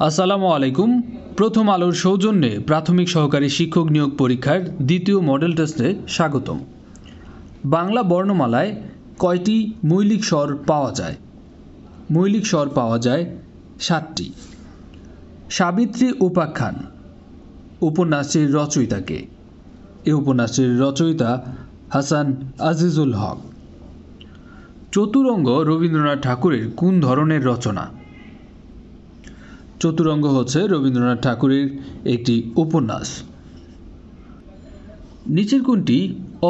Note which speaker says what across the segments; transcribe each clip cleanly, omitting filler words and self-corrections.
Speaker 1: আসসালামু আলাইকুম। প্রথম আলোর সৌজন্যে প্রাথমিক সহকারী শিক্ষক নিয়োগ পরীক্ষার দ্বিতীয় মডেল টেস্টে স্বাগতম। বাংলা বর্ণমালায় কয়টি মৌলিক স্বর পাওয়া যায়? মৌলিক স্বর পাওয়া যায় 7টি। সাবিত্রী উপাখ্যান উপন্যাসটির রচয়িতা কে? এই উপন্যাসটির রচয়িতা হাসান আজিজুল হক। চতুরঙ্গ রবীন্দ্রনাথ ঠাকুরের কোন ধরনের রচনা? চতুরঙ্গ হচ্ছে রবীন্দ্রনাথ ঠাকুরের একটি উপন্যাস। নিচের কোনটি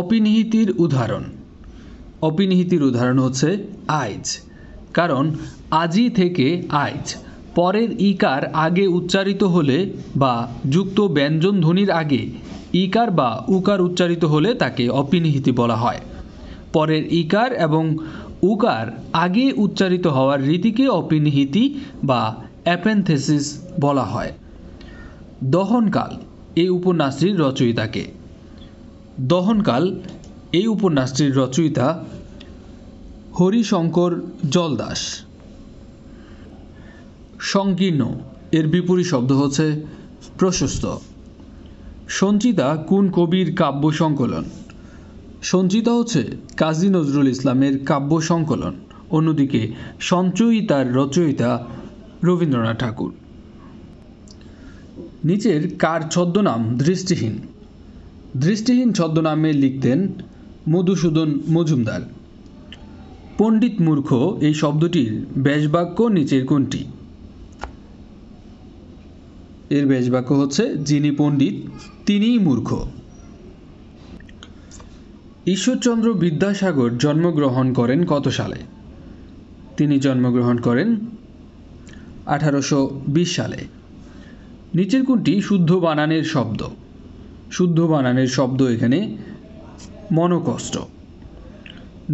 Speaker 1: অপিনিহিতির উদাহরণ? অপিনিহিতির উদাহরণ হচ্ছে আইজ, কারণ আজি থেকে আইজ পরের ইকার আগে উচ্চারিত হলে বা যুক্ত ব্যঞ্জন ধ্বনির আগে ইকার বা উকার উচ্চারিত হলে তাকে অপিনিহিতি বলা হয়। পরের ইকার এবং উকার আগে উচ্চারিত হওয়ার রীতিকে অপিনিহিতি বা অ্যাপেনথেসিস বলা হয়। দহনকাল এই উপন্যাসটির রচয়িতা কে? দহনকাল এই উপন্যাসটির রচয়িতা হরিশঙ্কর জলদাস। সংকীর্ণ এর বিপরীত শব্দ হচ্ছে প্রশস্ত। সঞ্চিতা কোন কবির কাব্য সংকলন? সঞ্চিতা হচ্ছে কাজী নজরুল ইসলামের কাব্য সংকলন। অন্যদিকে সঞ্চয়িতার রচয়িতা রবীন্দ্রনাথ ঠাকুর। নিচের কার ছদ্মনাম দৃষ্টিহীন? দৃষ্টিহীন ছদ্মনামে লিখতেন মধুসূদন মজুমদার। পণ্ডিত মূর্খ এই শব্দটির ব্যাসবাক্য নিচের কোনটি? এর ব্যাসবাক্য হচ্ছে যিনি পণ্ডিত তিনিই মূর্খ। ঈশ্বরচন্দ্র বিদ্যাসাগর জন্মগ্রহণ করেন কত সালে? তিনি জন্মগ্রহণ করেন 1820 সালে। নিচের কোনটি শুদ্ধ বানানের শব্দ? শুদ্ধ বানানের শব্দ এখানে মনোকষ্ট।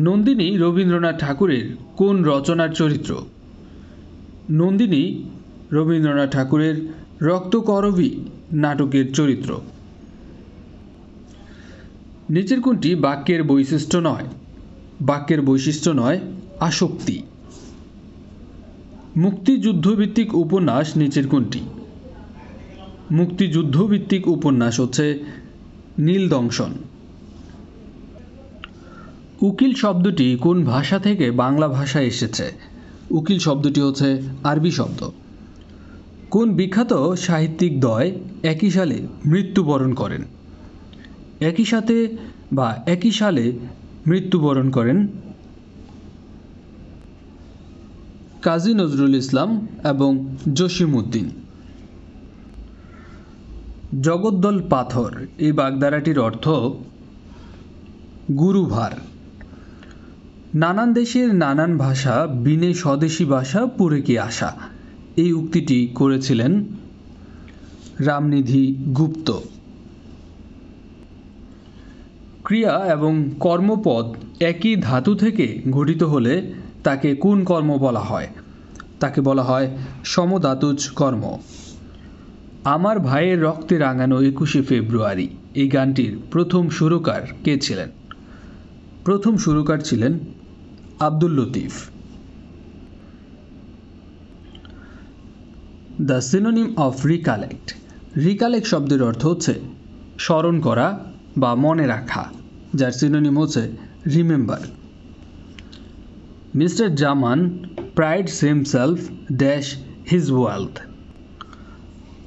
Speaker 1: নন্দিনী রবীন্দ্রনাথ ঠাকুরের কোন রচনার চরিত্র? নন্দিনী রবীন্দ্রনাথ ঠাকুরের রক্তকরবী নাটকের চরিত্র। নিচের কোনটি বাক্যের বৈশিষ্ট্য নয়? বাক্যের বৈশিষ্ট্য নয় আসক্তি। মুক্তিযুদ্ধভিত্তিক উপন্যাস নিচের কোনটি? মুক্তিযুদ্ধভিত্তিক উপন্যাস হচ্ছে নীলদংশন। উকিল শব্দটি কোন ভাষা থেকে বাংলা ভাষায় এসেছে? উকিল শব্দটি হচ্ছে আরবি শব্দ। কোন বিখ্যাত সাহিত্যিক দ্বয় একই সালে মৃত্যুবরণ করেন? একই সাথে বা একই সালে মৃত্যুবরণ করেন কাজী নজরুল ইসলাম এবং জসিমউদ্দিন। জগদ্দল পাথর এই বাগধারাটির অর্থ গুরুভার। নানান দেশের নানান ভাষা বিনে স্বদেশী ভাষা পুরে কি আশা, এই উক্তিটি করেছিলেন রামনিধি গুপ্ত। ক্রিয়া এবং কর্মপদ একই ধাতু থেকে গঠিত হলে তাকে কোন কর্ম বলা হয়? তাকে বলা হয় সমধাতুজ কর্ম। আমার ভাইয়ের রক্তে রাঙানো 21শে ফেব্রুয়ারি এই গানটির প্রথম সুরকার কে ছিলেন? প্রথম সুরকার ছিলেন Abdul Latif. The synonym of recollect. Recollect শব্দের অর্থ হচ্ছে স্মরণ করা বা মনে রাখা, যার সিনোনিম হচ্ছে remember. Mister Zaman prides himself dash his wealth.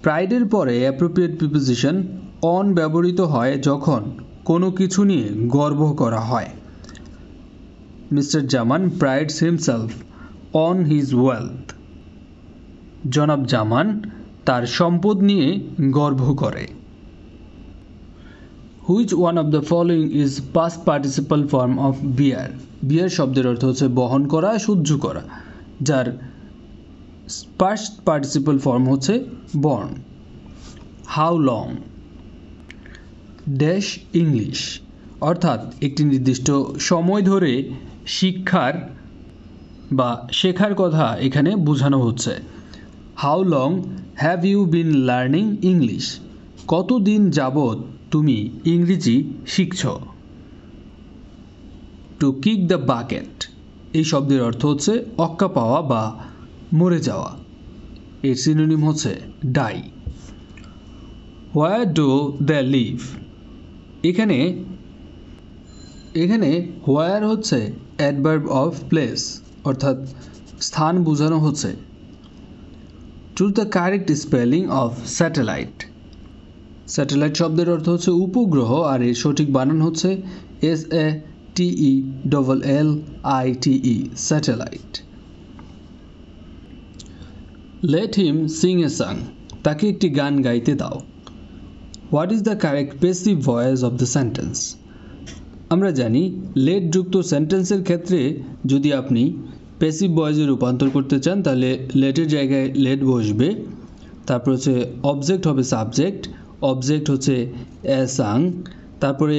Speaker 1: প্রাইডের পরে অ্যাপ্রোপ্রিয়েট প্রিপোজিশন অন ব্যবহৃত হয় যখন কোনো কিছু নিয়ে গর্ব করা হয়। Mister Zaman prides himself on his wealth. জনাব জামান তার সম্পদ নিয়ে গর্ব করে। Which one of the following is past participle form of bear? Bear শব্দের অর্থ হচ্ছে বহন করা, সহ্য করা, যার পাস্ট পার্টিসিপাল ফর্ম হচ্ছে borne. How long dash English, অর্থাৎ একটি নির্দিষ্ট সময় ধরে শিক্ষার বা শেখার কথা এখানে বোঝানো হচ্ছে। How long have you been learning English? কতদিন যাবৎ তুমি ইংরেজি শিখছ? টু কিক দ্য বাকেট এই শব্দের অর্থ হচ্ছে অক্কা পাওয়া বা মরে যাওয়া। এর সিনোনিম হচ্ছে die. Where do they live, এখানে হোয়ার হচ্ছে অ্যাডভার্ব অফ প্লেস, অর্থাৎ স্থান বোঝানো হচ্ছে। Choose the correct spelling of satellite, satellite শব্দের অর্থ হচ্ছে উপগ্রহ, আর এর সঠিক বানান হচ্ছে SATELLITE, satellite. Let him Singh a song, তাকে একটি গান গাইতে দাও। What is the correct passive voice of the sentence, আমরা জানি লেট যুক্ত সেন্টেন্সের ক্ষেত্রে যদি আপনি প্যাসিভ ভয়েসে রূপান্তর করতে চান তাহলে লেটের জায়গায় লেট বসবে, তারপর হচ্ছে অবজেক্ট হবে সাবজেক্ট, অবজেক্ট হচ্ছে এ সাং, তারপরে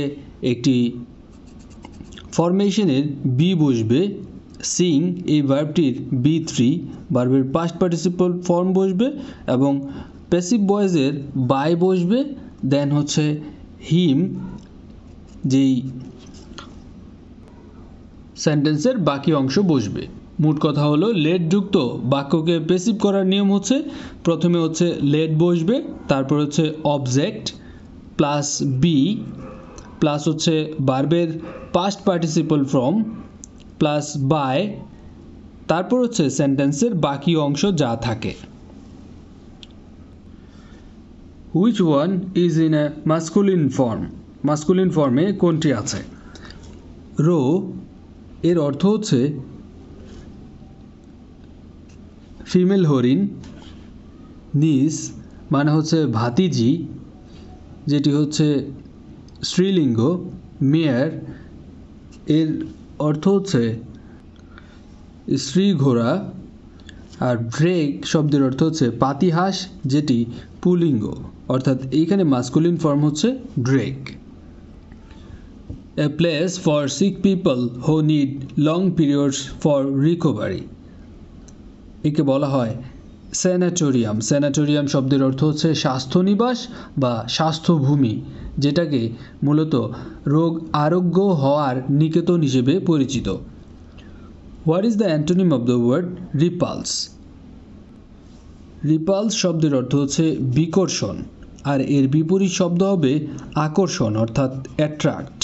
Speaker 1: একটি ফরমেশনের বি বসবে, সিং এই ভার্বটির B3, ভার্বের পাস্ট পার্টিসিপল ফর্ম বসবে, এবং প্যাসিভ ভয়েসের বাই বসবে, দেন হচ্ছে হিম যেই সেন্টেন্সের বাকি অংশ বসবে। মোট কথা হলো লেট যুক্ত বাক্যকে প্যাসিভ করার নিয়ম হচ্ছে প্রথমে হচ্ছে লেট বসবে, তারপর হচ্ছে অবজেক্ট প্লাস বি প্লাস হচ্ছে ভার্বের past participle form plus by, তারপর হচ্ছে সেন্টেন্সের বাকি অংশ যা থাকে। Which one is in a masculine form, masculine ফর্মে কোনটি আছে? রো এর অর্থ হচ্ছে ফিমেল হরিণ, নিস মানে হচ্ছে ভাতিজি যেটি হচ্ছে স্ত্রীলিঙ্গ, মেয়ার এর অর্থ হচ্ছে স্ত্রী ঘোড়া, আর ড্রেক শব্দের অর্থ হচ্ছে পাতিহাঁস যেটি পুলিঙ্গ, অর্থাৎ এইখানে মাস্কুলিন ফর্ম হচ্ছে Drake. A place for sick people who need long periods for recovery, একে বলা হয় স্যানাটোরিয়াম। স্যানাটোরিয়াম শব্দের অর্থ হচ্ছে স্বাস্থ্যনিবাস বা স্বাস্থ্যভূমি, যেটাকে মূলত রোগ আরোগ্য হওয়ার নিকেতন হিসেবে পরিচিত। What is the antonym of the word repulse, repulse শব্দের অর্থ হচ্ছে বিকর্ষণ, আর এর বিপরীত শব্দ হবে আকর্ষণ অর্থাৎ অ্যাট্রাক্ট।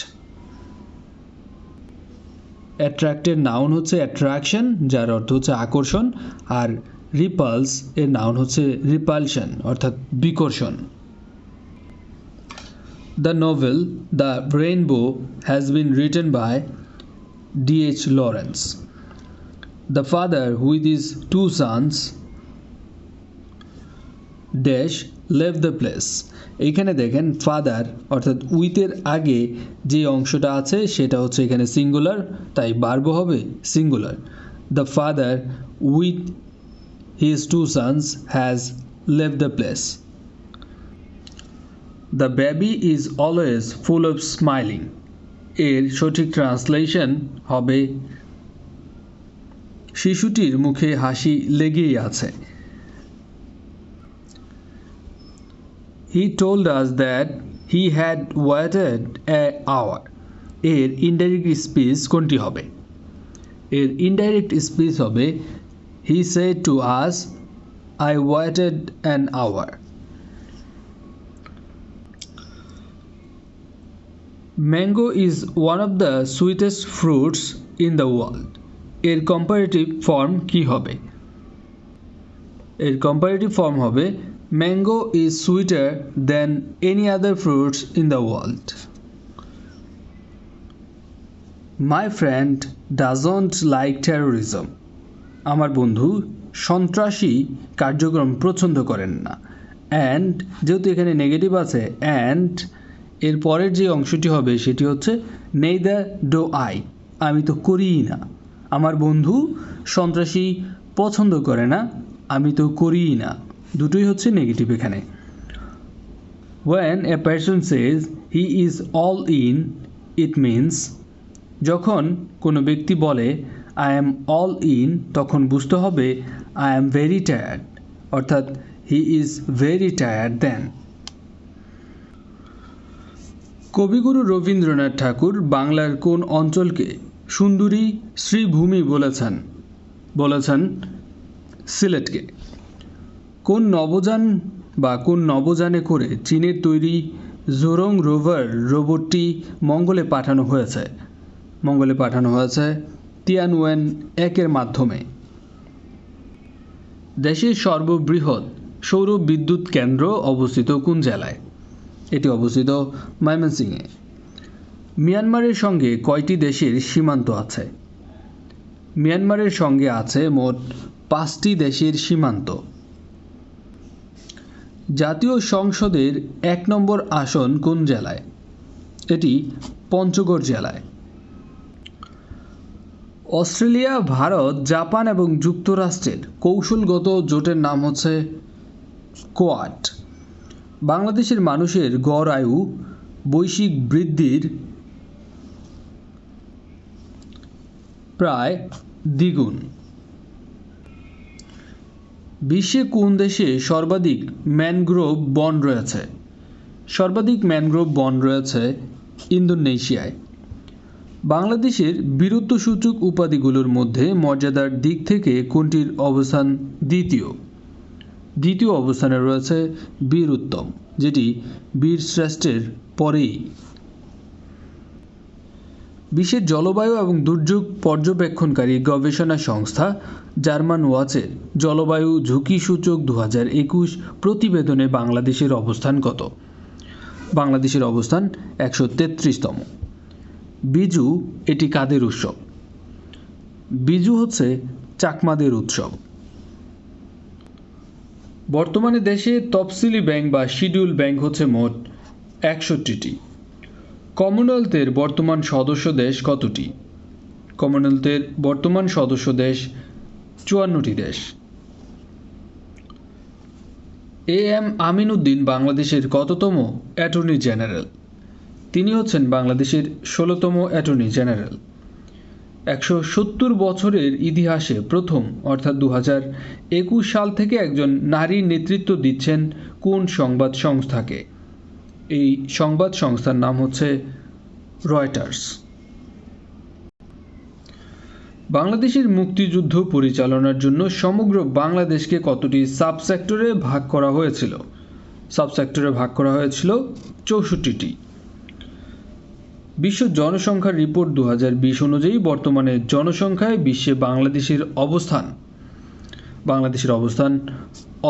Speaker 1: অ্যাট্রাক্টের নাউন হচ্ছে অ্যাট্রাকশন যার অর্থ হচ্ছে আকর্ষণ, আর রিপালস এর নাউন হচ্ছে রিপালশন অর্থাৎ বিকর্ষণ। The novel the rainbow has been written by D.H. Lawrence. The father with his two sons dash লেভ দ্য প্লেস, এইখানে দেখেন ফাদার অর্থাৎ উইথের আগে যে অংশটা আছে সেটা হচ্ছে এখানে সিঙ্গুলার, তাই ভার্ব হবে singular. The father with his two sons has লেভ the place. The baby is always full of smiling, এর সঠিক ট্রান্সলেশন হবে শিশুটির মুখে হাসি লেগেই আছে। He told us that he had waited an hour, এর ইনডাইরেক্ট স্পিচ কোনটি হবে? এর ইনডাইরেক্ট স্পিচ হবে he said to us I waited an hour. Mango is one of the sweetest fruits in the world, এর comparative form কি হবে? এর comparative form হবে Mango is sweeter than any other fruits in the world. My friend doesn't like terrorism. আমার বন্ধু সন্ত্রাসী কার্যক্রম পছন্দ করেন না। And যেহেতু এখানে নেগেটিভ আছে and এর পরের যে অংশটি হবে সেটি হচ্ছে neither do I, আমি তো করিই না। আমার বন্ধু সন্ত্রাসী পছন্দ করে না, আমি তো করিই না, দুটোই হচ্ছে নেগেটিভ এখানে। When a person says he is all in, it means যখন কোনো ব্যক্তি বলে I am all in, তখন বুঝতে হবে I am very tired, অর্থাৎ he is very tired then. কবিগুরু রবীন্দ্রনাথ ঠাকুর বাংলার কোন অঞ্চলকে সুন্দরী শ্রীভূমি বলেছেন? সিলেটকে। কোন নবযানে করে চীনের তৈরি জোরং রোভার রোবটটি মঙ্গলে পাঠানো হয়েছে তিয়ানওয়েন-1 এর মাধ্যমে। দেশের সর্ববৃহৎ সৌর বিদ্যুৎ কেন্দ্র অবস্থিত কোন জেলায়? এটি অবস্থিত ময়মনসিংহে। মিয়ানমারের সঙ্গে কয়টি দেশের সীমান্ত আছে? মিয়ানমারের সঙ্গে আছে মোট 5টি দেশের সীমান্ত। জাতীয় সংসদের 1 নম্বর আসন কোন জেলায়? এটি পঞ্চগড় জেলায়। অস্ট্রেলিয়া, ভারত, জাপান এবং যুক্তরাষ্ট্রের কৌশলগত জোটের নাম হচ্ছে কোয়াড। বাংলাদেশের মানুষের গড় আয়ু বৈশ্বিক বৃদ্ধির প্রায় দ্বিগুণ। বিশ্বে কোন দেশে সর্বাধিক ম্যানগ্রোভ বন রয়েছে? সর্বাধিক ম্যানগ্রোভ বন রয়েছে ইন্দোনেশিয়ায়। বাংলাদেশের বীরত্বসূচক উপাধিগুলোর মধ্যে মর্যাদার দিক থেকে কোনটির অবস্থান দ্বিতীয় অবস্থানে রয়েছে বীর উত্তম, যেটি বীরশ্রেষ্ঠের পরেই। বিশ্বের জলবায়ু এবং দুর্যোগ পর্যবেক্ষণকারী গবেষণা সংস্থা জার্মান ওয়াচের জলবায়ু ঝুঁকি সূচক 2021 প্রতিবেদনে বাংলাদেশের অবস্থান কত? বাংলাদেশের অবস্থান 133তম। বিজু এটি কাদের উৎসব? বিজু হচ্ছে চাকমাদের উৎসব। বর্তমানে দেশে তফসিলি ব্যাংক বা শিডিউল ব্যাংক হচ্ছে মোট 61টি। কমনওয়েলথের বর্তমান সদস্য দেশ কতটি? কমনওয়েলথের বর্তমান সদস্য দেশ 54টি দেশ। এম আমিন উদ্দিন বাংলাদেশের কততম অ্যাটর্নি জেনারেল? তিনি হচ্ছেন বাংলাদেশের 16তম অ্যাটর্নি জেনারেল। 170 বছরের ইতিহাসে প্রথম অর্থাৎ 2021 সাল থেকে একজন নারী নেতৃত্ব দিচ্ছেন কোন সংবাদ সংস্থাকে? এই সংবাদ সংস্থার নাম হচ্ছে রয়টার্স। বাংলাদেশের মুক্তিযুদ্ধ পরিচালনার জন্য সমগ্র বাংলাদেশকে কতটি সাবসেক্টরে ভাগ করা হয়েছিল? সাবসেক্টরে ভাগ করা হয়েছিল 64টি। বিশ্ব জনসংখ্যার রিপোর্ট 2020 অনুযায়ী বর্তমানে জনসংখ্যায় বিশ্বে বাংলাদেশের অবস্থান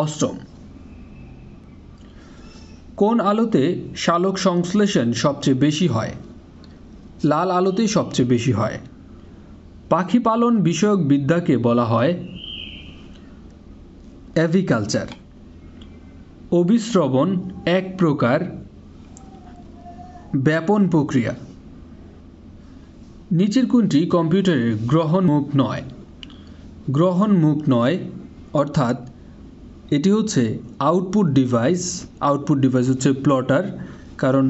Speaker 1: 8ম। কোন আলোতে সালোক সংশ্লেষণ সবচেয়ে বেশি হয়? লাল আলোতেই সবচেয়ে বেশি হয়। পাখি পালন বিষয়ক বিদ্যাকে বলা হয় অ্যাভিকালচার। অভিস্রবণ এক প্রকার ব্যাপন প্রক্রিয়া। নিচের কোনটি কম্পিউটারের গ্রহণমুখ নয় অর্থাৎ এটি হচ্ছে আউটপুট ডিভাইস হচ্ছে প্লটার, কারণ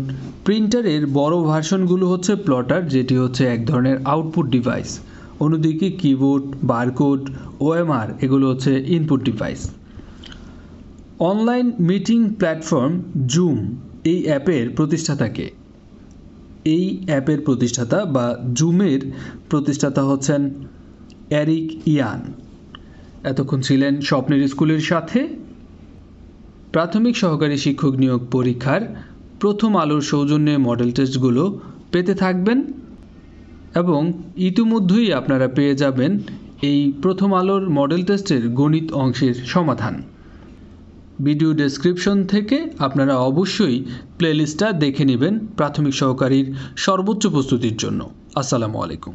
Speaker 1: প্রিন্টারের বড় ভার্সনগুলো হচ্ছে প্লটার, যেটি হচ্ছে এক ধরনের আউটপুট ডিভাইস। অন্যদিকে কিবোর্ড, বারকোড, ওএমআর এগুলো হচ্ছে input device. Online meeting platform zoom এই অ্যাপের প্রতিষ্ঠাতাকে? এই অ্যাপের প্রতিষ্ঠাতা বা জুমের প্রতিষ্ঠাতা হচ্ছেন এরিক ইয়ান। এতক্ষণ ছিলেন স্বপ্নের স্কুলের সাথে। প্রাথমিক সহকারী শিক্ষক নিয়োগ পরীক্ষার প্রথম আলোর সৌজন্যে মডেল টেস্টগুলো পেতে থাকবেন এবং ইতিমধ্যেই আপনারা পেয়ে যাবেন এই প্রথম আলোর মডেল টেস্টের গণিত অংশের সমাধান। ভিডিও ডেসক্রিপশন থেকে আপনারা অবশ্যই প্লেলিস্টটা দেখে নেবেন প্রাথমিক সহকারীর সর্বোচ্চ প্রস্তুতির জন্য। আসসালামু আলাইকুম।